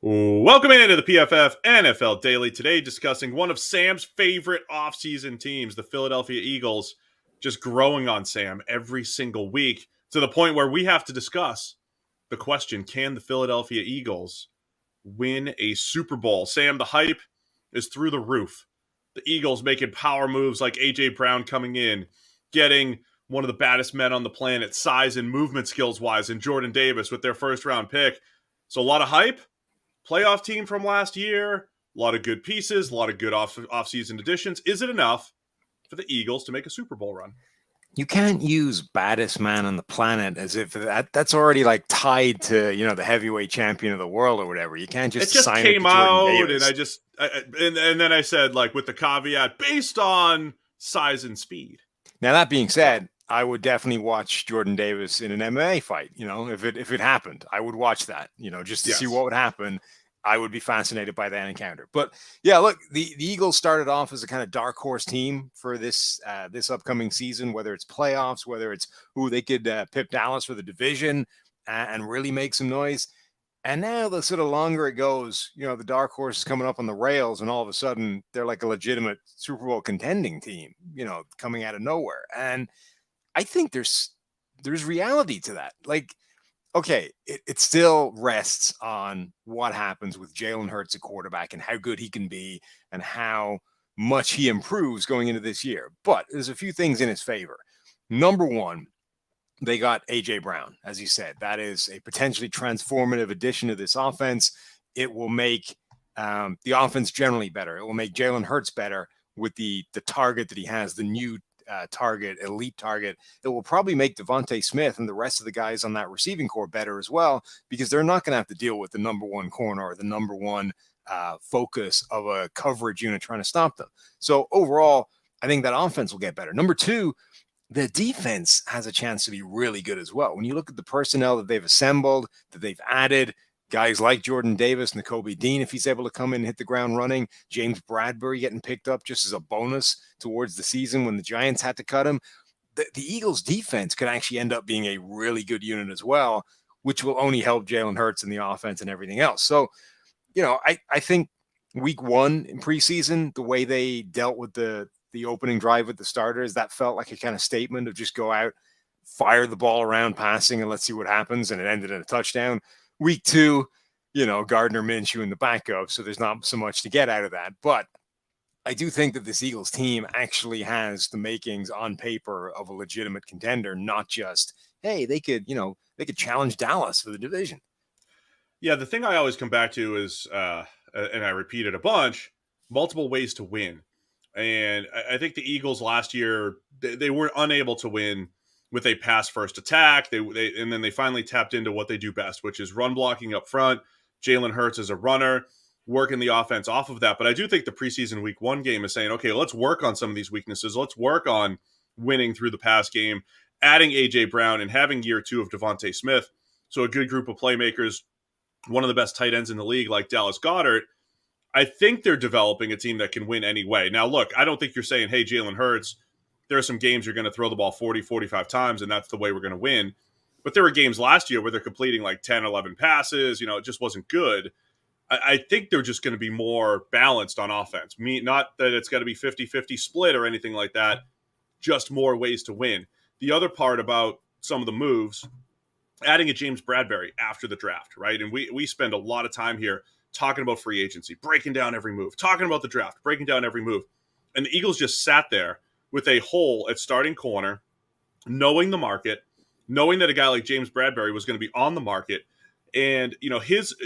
Welcome into the PFF NFL Daily. Today, discussing one of Sam's favorite offseason teams, the Philadelphia Eagles, just growing on Sam every single week to the point where we have to discuss the question, can the Philadelphia Eagles win a Super Bowl? Sam, the hype is through the roof. The Eagles making power moves like A.J. Brown coming in, getting one of the baddest men on the planet, size and movement skills-wise, in Jordan Davis with their first-round pick. So a lot of hype. Playoff team from last year, a lot of good pieces, a lot of good off-season additions. Is it enough for the Eagles to make a Super Bowl run? You can't use baddest man on the planet as if that's already like tied to, the heavyweight champion of the world or whatever. You can't just It just assign it came to Jordan out, Davis. and then I said, like, with the caveat, based on size and speed. Now, that being said, I would definitely watch Jordan Davis in an MMA fight. If it happened, I would watch that, just to see what would happen. I would be fascinated by that encounter. But yeah, look, the Eagles started off as a kind of dark horse team for this upcoming season, whether it's playoffs, whether it's who they could pip Dallas for the division and really make some noise. And now the sort of longer it goes, the dark horse is coming up on the rails, and all of a sudden they're like a legitimate Super Bowl contending team, coming out of nowhere. And I think there's reality to that. Like, okay, it still rests on what happens with Jalen Hurts at quarterback and how good he can be and how much he improves going into this year. But there's a few things in his favor. Number one, they got A.J. Brown, as you said. That is a potentially transformative addition to this offense. It will make the offense generally better. It will make Jalen Hurts better with the target that he has, the new target, elite target. It will probably make Devontae Smith and the rest of the guys on that receiving core better as well, because they're not going to have to deal with the number one corner or the number one focus of a coverage unit trying to stop them. So overall, I think that offense will get better. Number two, the defense has a chance to be really good as well. When you look at the personnel that they've assembled, that they've added, guys like Jordan Davis, Nakobe Dean, if he's able to come in and hit the ground running, James Bradbury getting picked up just as a bonus towards the season when the Giants had to cut him. The Eagles defense could actually end up being a really good unit as well, which will only help Jalen Hurts in the offense and everything else. So, I think week one in preseason, the way they dealt with the opening drive with the starters, that felt like a kind of statement of just go out, fire the ball around passing, and let's see what happens. And it ended in a touchdown. Week two, Gardner Minshew in the backup, so there's not so much to get out of that. But I do think that this Eagles team actually has the makings on paper of a legitimate contender, not just, hey, they could challenge Dallas for the division. Yeah, the thing I always come back to is, and I repeat it a bunch, multiple ways to win. And I think the Eagles last year, they were unable to win with a pass-first attack. And then they finally tapped into what they do best, which is run blocking up front. Jalen Hurts is a runner, working the offense off of that. But I do think the preseason week one game is saying, okay, let's work on some of these weaknesses. Let's work on winning through the pass game, adding A.J. Brown and having year two of Devontae Smith. So a good group of playmakers, one of the best tight ends in the league like Dallas Goedert. I think they're developing a team that can win anyway. Now, look, I don't think you're saying, hey, Jalen Hurts, there are some games you're going to throw the ball 40, 45 times, and that's the way we're going to win. But there were games last year where they're completing like 10, 11 passes. It just wasn't good. I think they're just going to be more balanced on offense. Not that it's got to be 50-50 split or anything like that, just more ways to win. The other part about some of the moves, adding a James Bradbury after the draft, right? And we spend a lot of time here talking about free agency, breaking down every move, talking about the draft, breaking down every move. And the Eagles just sat there with a hole at starting corner, knowing the market, knowing that a guy like James Bradbury was going to be on the market. And,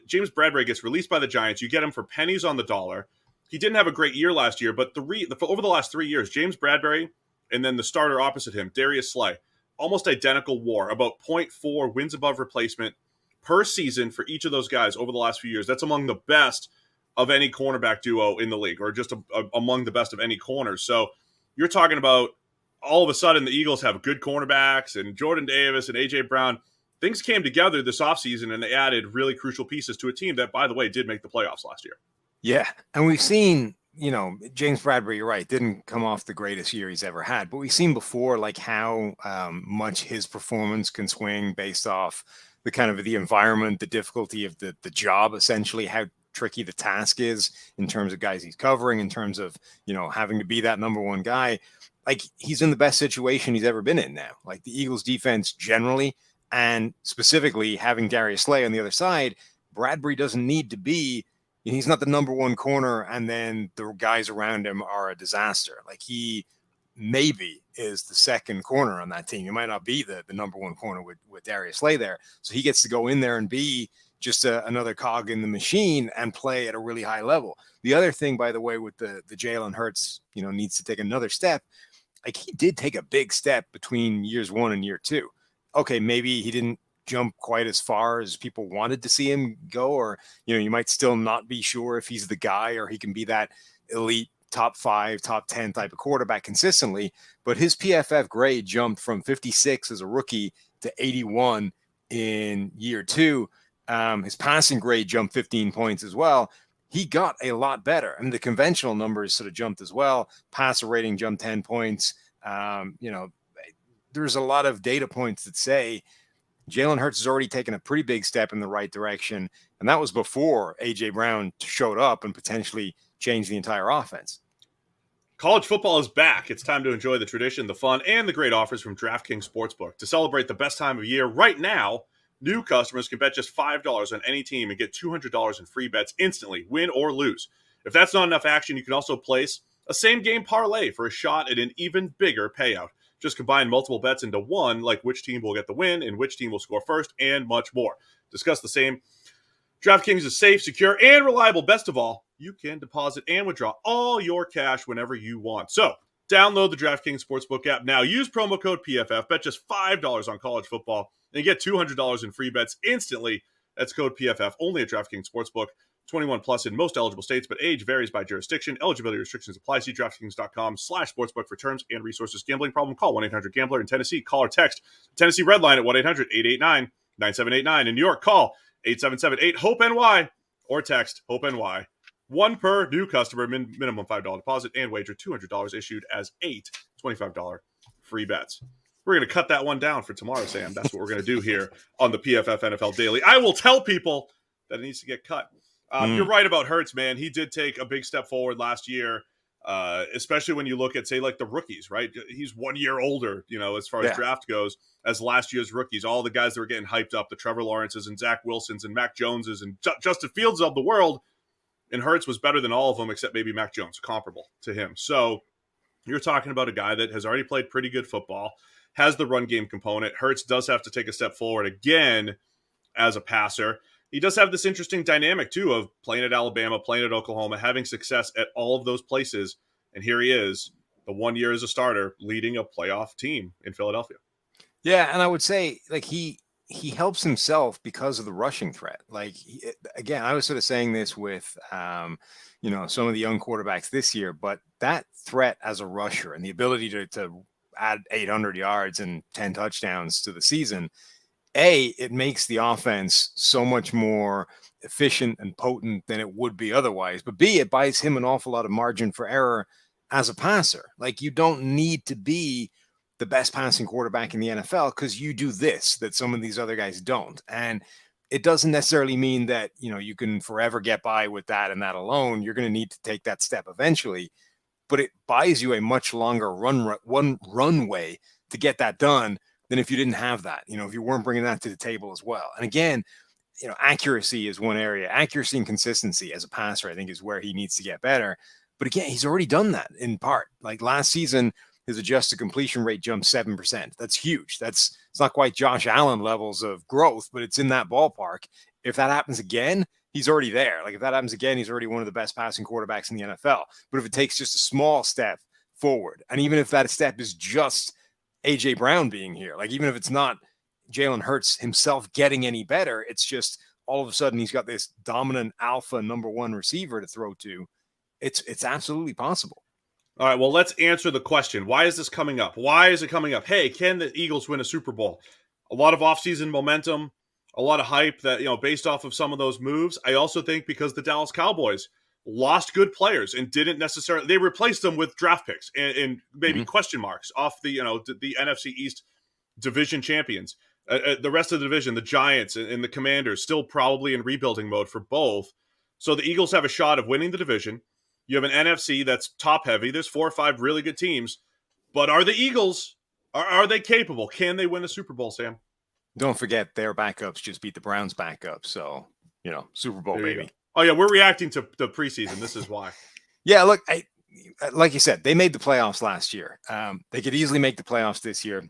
James Bradbury gets released by the Giants. You get him for pennies on the dollar. He didn't have a great year last year, but over the last 3 years, James Bradbury and then the starter opposite him, Darius Slay, almost identical WAR, about 0.4 wins above replacement per season for each of those guys over the last few years. That's among the best of any cornerback duo in the league, or just among the best of any corners. So you're talking about all of a sudden the Eagles have good cornerbacks and Jordan Davis and A.J. Brown. Things came together this offseason, and they added really crucial pieces to a team that, by the way, did make the playoffs last year. Yeah, and we've seen, James Bradbury, you're right, didn't come off the greatest year he's ever had. But we've seen before, like, how much his performance can swing based off the kind of the environment, the difficulty of the job, essentially how tricky the task is in terms of guys he's covering, in terms of, having to be that number one guy. Like, he's in the best situation he's ever been in now. Like, the Eagles defense generally, and specifically having Darius Slay on the other side, Bradbury doesn't need to be, he's not the number one corner and then the guys around him are a disaster. Like, he maybe is the second corner on that team. He might not be the number one corner with Darius Slay there. So he gets to go in there and be just another cog in the machine and play at a really high level. The other thing, by the way, with the Jalen Hurts, needs to take another step. Like, he did take a big step between years 1 and year 2. Okay, maybe he didn't jump quite as far as people wanted to see him go, or, you might still not be sure if he's the guy or he can be that elite top 5, top 10 type of quarterback consistently. But his PFF grade jumped from 56 as a rookie to 81 in year 2. His passing grade jumped 15 points as well. He got a lot better. And the conventional numbers sort of jumped as well. Passer rating jumped 10 points. There's a lot of data points that say Jalen Hurts has already taken a pretty big step in the right direction. And that was before A.J. Brown showed up and potentially changed the entire offense. College football is back. It's time to enjoy the tradition, the fun, and the great offers from DraftKings Sportsbook. To celebrate the best time of year right now, new customers can bet just $5 on any team and get $200 in free bets instantly, win or lose. If that's not enough action, you can also place a same-game parlay for a shot at an even bigger payout. Just combine multiple bets into one, like which team will get the win and which team will score first, and much more. Discuss the same. DraftKings is safe, secure, and reliable. Best of all, you can deposit and withdraw all your cash whenever you want. So, download the DraftKings Sportsbook app now. Use promo code PFF. Bet just $5 on college football and get $200 in free bets instantly. That's code PFF only at DraftKings Sportsbook. 21 plus in most eligible states, but age varies by jurisdiction. Eligibility restrictions apply. See DraftKings.com/sportsbook for terms and resources. Gambling problem? Call 1-800-GAMBLER. In Tennessee, call or text Tennessee Red Line at 1-800-889-9789. In New York, call 877-8-HOPE-NY or text HOPE-NY. One per new customer, minimum $5 deposit, and wager $200 issued as 8 $25 free bets. We're going to cut that one down for tomorrow, Sam. That's what we're going to do here on the PFF NFL Daily. I will tell people that it needs to get cut. You're right about Hurts, man. He did take a big step forward last year, especially when you look at, say, like the rookies, right? He's 1 year older, as far as draft goes, as last year's rookies. All the guys that were getting hyped up, the Trevor Lawrences and Zach Wilsons and Mac Joneses and Justin Fields of the world, and Hurts was better than all of them except maybe Mac Jones, comparable to him. So you're talking about a guy that has already played pretty good football, has the run game component. Hurts does have to take a step forward again as a passer. He does have this interesting dynamic, too, of playing at Alabama, playing at Oklahoma, having success at all of those places. And here he is, the 1 year as a starter, leading a playoff team in Philadelphia. Yeah, and I would say, like, he helps himself because of the rushing threat. Like, again, I was sort of saying this with, some of the young quarterbacks this year, but that threat as a rusher and the ability to add 800 yards and 10 touchdowns to the season, it makes the offense so much more efficient and potent than it would be otherwise. But B, it buys him an awful lot of margin for error as a passer. Like, you don't need to be the best passing quarterback in the NFL because you do this that some of these other guys don't. And it doesn't necessarily mean that, you can forever get by with that and that alone. You're going to need to take that step eventually, but it buys you a much longer runway to get that done than if you didn't have that, if you weren't bringing that to the table as well. And again, accuracy is one area. Accuracy and consistency as a passer, I think, is where he needs to get better. But again, he's already done that in part. Like last season, his adjusted completion rate jumped 7%. That's huge. It's not quite Josh Allen levels of growth, but it's in that ballpark. If that happens again, he's already there. Like if that happens again, he's already one of the best passing quarterbacks in the NFL. But if it takes just a small step forward, and even if that step is just A.J. Brown being here, like even if it's not Jalen Hurts himself getting any better, it's just all of a sudden he's got this dominant alpha number one receiver to throw to. It's absolutely possible. All right, well, let's answer the question. Why is this coming up? Why is it coming up? Hey, can the Eagles win a Super Bowl? A lot of offseason momentum, a lot of hype that, based off of some of those moves. I also think because the Dallas Cowboys lost good players and didn't necessarily, they replaced them with draft picks and maybe question marks off the NFC East division champions. The rest of the division, the Giants and the Commanders, still probably in rebuilding mode for both. So the Eagles have a shot of winning the division. You have an NFC that's top heavy. There's 4 or 5 really good teams. But are the Eagles, are they capable? Can they win a Super Bowl, Sam? Don't forget their backups just beat the Browns' backups. So, Super Bowl, baby. Oh, yeah, we're reacting to the preseason. This is why. Yeah, look, like you said, they made the playoffs last year. They could easily make the playoffs this year.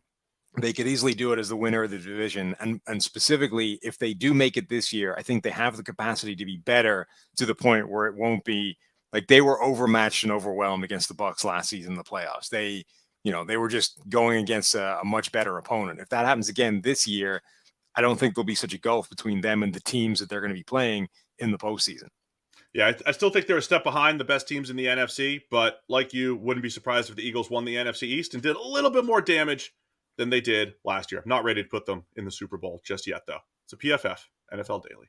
They could easily do it as the winner of the division. And specifically, if they do make it this year, I think they have the capacity to be better to the point where it won't be like they were overmatched and overwhelmed against the Bucs last season in the playoffs. They were just going against a much better opponent. If that happens again this year, I don't think there'll be such a gulf between them and the teams that they're going to be playing in the postseason. Yeah, I still think they're a step behind the best teams in the NFC, but like you, wouldn't be surprised if the Eagles won the NFC East and did a little bit more damage than they did last year. I'm not ready to put them in the Super Bowl just yet, though. It's a PFF NFL Daily.